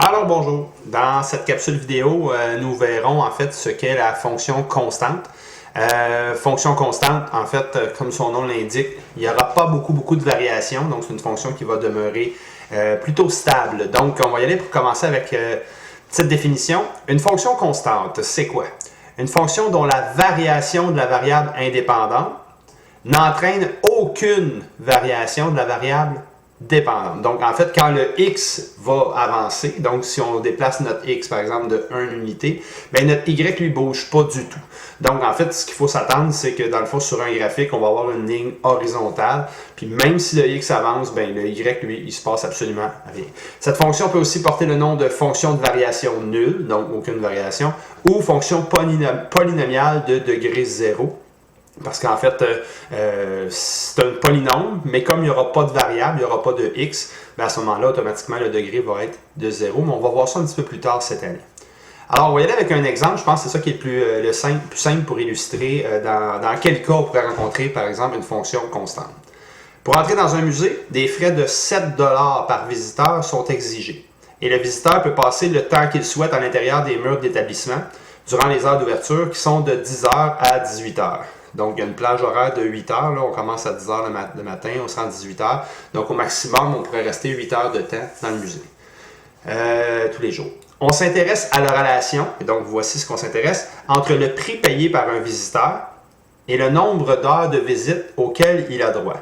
Alors bonjour, dans cette capsule vidéo, nous verrons en fait ce qu'est la fonction constante. Fonction constante, en fait, comme son nom l'indique, il n'y aura pas beaucoup de variations, donc c'est une fonction qui va demeurer plutôt stable. Donc on va y aller pour commencer avec cette définition. Une fonction constante, c'est quoi? Une fonction dont la variation de la variable indépendante n'entraîne aucune variation de la variable dépendante. Donc, en fait, quand le x va avancer, donc si on déplace notre x, par exemple, de 1 unité, bien, notre y, lui, ne bouge pas du tout. Donc, en fait, ce qu'il faut s'attendre, c'est que, dans le fond, sur un graphique, on va avoir une ligne horizontale, puis même si le x avance, bien, le y, lui, il se passe absolument rien. Cette fonction peut aussi porter le nom de fonction de variation nulle, donc aucune variation, ou fonction polynomiale de degré 0. Parce qu'en fait, c'est un polynôme, mais comme il n'y aura pas de variable, il n'y aura pas de x, bien à ce moment-là, automatiquement, le degré va être de 0. Mais on va voir ça un petit peu plus tard cette année. Alors, on va y aller avec un exemple. Je pense que c'est ça qui est le plus simple pour illustrer dans quel cas on pourrait rencontrer, par exemple, une fonction constante. Pour entrer dans un musée, des frais de 7 $ par visiteur sont exigés. Et le visiteur peut passer le temps qu'il souhaite à l'intérieur des murs de l'établissement durant les heures d'ouverture qui sont de 10 h à 18 h. Donc, il y a une plage horaire de 8 heures. Là, on commence à 10 h le matin, on se rend à 18 h. Donc, au maximum, on pourrait rester 8 heures de temps dans le musée. Tous les jours. On s'intéresse à la relation, et donc voici ce qu'on s'intéresse, entre le prix payé par un visiteur et le nombre d'heures de visite auxquelles il a droit.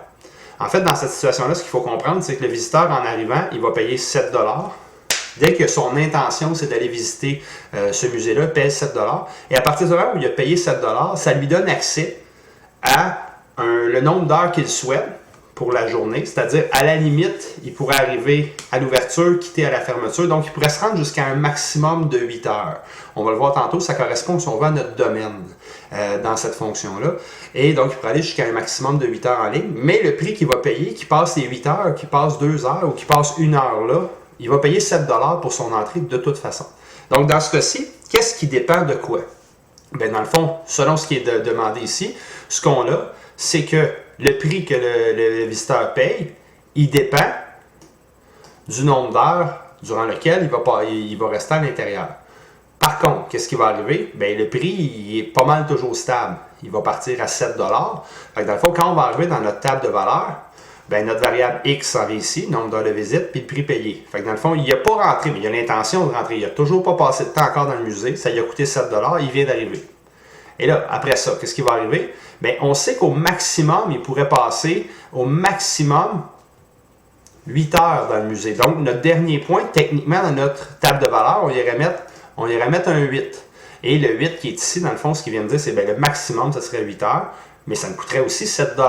En fait, dans cette situation-là, ce qu'il faut comprendre, c'est que le visiteur, en arrivant, il va payer 7 $. Dès que son intention, c'est d'aller visiter ce musée-là, il paye 7 $. Et à partir du moment où il a payé 7 $, ça lui donne accès à le nombre d'heures qu'il souhaite pour la journée. C'est-à-dire, à la limite, il pourrait arriver à l'ouverture, quitter à la fermeture. Donc, il pourrait se rendre jusqu'à un maximum de 8 heures. On va le voir tantôt, ça correspond, si on veut, à notre domaine dans cette fonction-là. Et donc, il pourrait aller jusqu'à un maximum de 8 heures en ligne. Mais le prix qu'il va payer, qu'il passe les 8 heures, qu'il passe 2 heures ou qu'il passe 1 heure là, il va payer 7 $ pour son entrée de toute façon. Donc, dans ce cas-ci, qu'est-ce qui dépend de quoi? Bien, dans le fond, selon ce qui est demandé ici, ce qu'on a, c'est que le prix que le visiteur paye, il dépend du nombre d'heures durant lequel il va rester à l'intérieur. Par contre, qu'est-ce qui va arriver? Bien, le prix, il est pas mal toujours stable. Il va partir à 7 $. Fait que dans le fond, quand on va arriver dans notre table de valeur, bien, notre variable x s'en vient ici, nombre d'heures de visite, puis le prix payé. Fait que dans le fond, il n'a pas rentré, mais il a l'intention de rentrer. Il n'a toujours pas passé de temps encore dans le musée. Ça lui a coûté 7 $, il vient d'arriver. Et là, après ça, qu'est-ce qui va arriver? Bien, on sait qu'au maximum, il pourrait passer au maximum 8 heures dans le musée. Donc, notre dernier point, techniquement, dans notre table de valeur, on irait mettre un 8. Et le 8 qui est ici, dans le fond, ce qu'il vient de dire, c'est que le maximum, ça serait 8 heures, mais ça me coûterait aussi 7 $.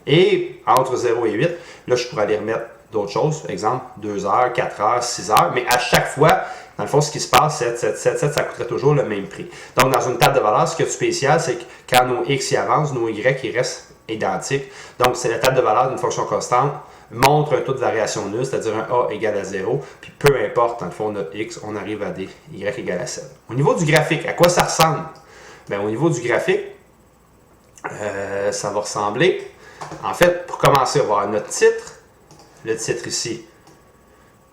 Et entre 0 et 8, là, je pourrais aller remettre d'autres choses. Exemple, 2 heures, 4 heures, 6 heures. Mais à chaque fois, dans le fond, ce qui se passe, 7, ça coûterait toujours le même prix. Donc, dans une table de valeur, ce qui est spécial, c'est que quand nos x y avancent, nos y ils restent identiques. Donc, c'est la table de valeur d'une fonction constante montre un taux de variation nulle, c'est-à-dire un a égale à 0. Puis, peu importe, dans le fond, notre x, on arrive à des y égale à 7. Au niveau du graphique, à quoi ça ressemble? Bien, au niveau du graphique, ça va ressembler. En fait, pour commencer, on va voir notre titre. Le titre ici,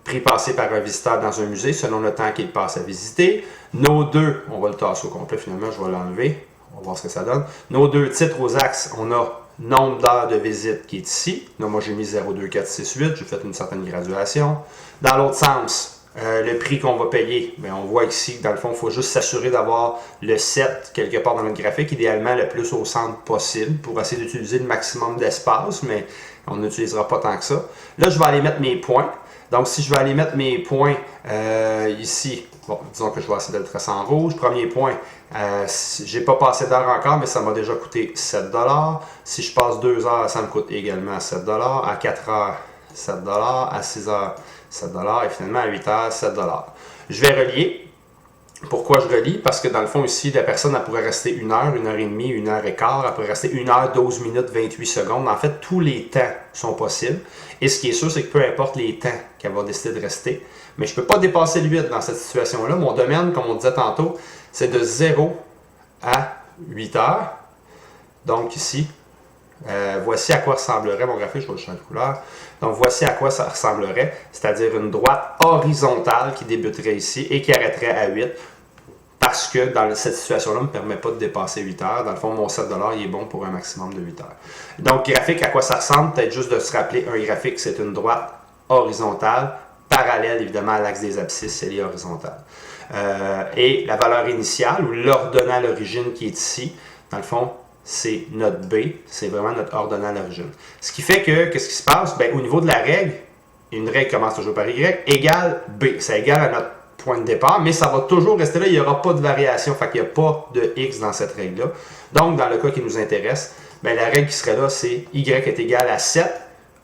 prix passé par un visiteur dans un musée selon le temps qu'il passe à visiter. Nos deux, on va le tasser au complet finalement, je vais l'enlever. On va voir ce que ça donne. Nos deux titres aux axes, on a nombre d'heures de visite qui est ici. Là, moi, j'ai mis 0, 2, 4, 6, 8. J'ai fait une certaine graduation. Dans l'autre sens, le prix qu'on va payer, bien, on voit ici, dans le fond, il faut juste s'assurer d'avoir le 7 quelque part dans notre graphique, idéalement le plus au centre possible pour essayer d'utiliser le maximum d'espace, mais on n'utilisera pas tant que ça. Là, je vais aller mettre mes points. Donc, si je vais aller mettre mes points ici, bon, disons que je vais essayer de le tracer en rouge. Premier point, j'ai pas passé d'heure encore, mais ça m'a déjà coûté 7 $. Si je passe 2 heures, ça me coûte également 7 $. À 4 heures, 7 $. À 6 heures, 7 $ et finalement à 8 heures, 7 $. Je vais relier. Pourquoi je relie? Parce que dans le fond ici, la personne elle pourrait rester 1 heure, 1 heure et demie, 1 heure et quart, elle pourrait rester 1 heure, 12 minutes, 28 secondes. En fait, tous les temps sont possibles. Et ce qui est sûr, c'est que peu importe les temps qu'elle va décider de rester, mais je ne peux pas dépasser le 8 dans cette situation-là. Mon domaine, comme on disait tantôt, c'est de 0 à 8 heures. Donc ici, Voici à quoi ressemblerait mon graphique, je vais le changer de couleur. Donc voici à quoi ça ressemblerait, c'est-à-dire une droite horizontale qui débuterait ici et qui arrêterait à 8. Parce que dans cette situation-là ne me permet pas de dépasser 8 heures. Dans le fond, mon 7 il est bon pour un maximum de 8 heures. Donc, graphique, à quoi ça ressemble? Peut-être juste de se rappeler, un graphique, c'est une droite horizontale, parallèle évidemment à l'axe des abscisses, elle est horizontale. Et la valeur initiale, ou l'ordonnée à l'origine qui est ici, dans le fond, c'est notre B, c'est vraiment notre ordonnée à l'origine. Ce qui fait que, qu'est-ce qui se passe? Bien, au niveau de la règle, une règle commence toujours par Y, égale B. Ça égale à notre point de départ, mais ça va toujours rester là, il n'y aura pas de variation, fait qu'il n'y a pas de X dans cette règle-là. Donc, dans le cas qui nous intéresse, bien, la règle qui serait là, c'est Y est égal à 7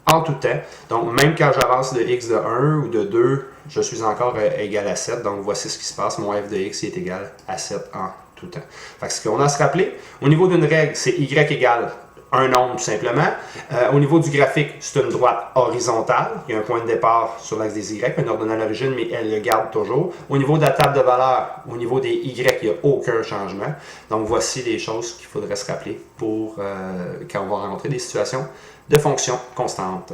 en tout temps. Donc, même quand j'avance de X de 1 ou de 2, je suis encore égal à 7. Donc, voici ce qui se passe. Mon f de X est égal à 7 en tout temps. Fait que ce qu'on a à se rappeler, au niveau d'une règle, c'est Y égale un nombre tout simplement. Au niveau du graphique, c'est une droite horizontale. Il y a un point de départ sur l'axe des Y, un ordonnée à l'origine, mais elle le garde toujours. Au niveau de la table de valeurs, au niveau des Y, il n'y a aucun changement. Donc voici les choses qu'il faudrait se rappeler pour quand on va rencontrer des situations de fonctions constantes.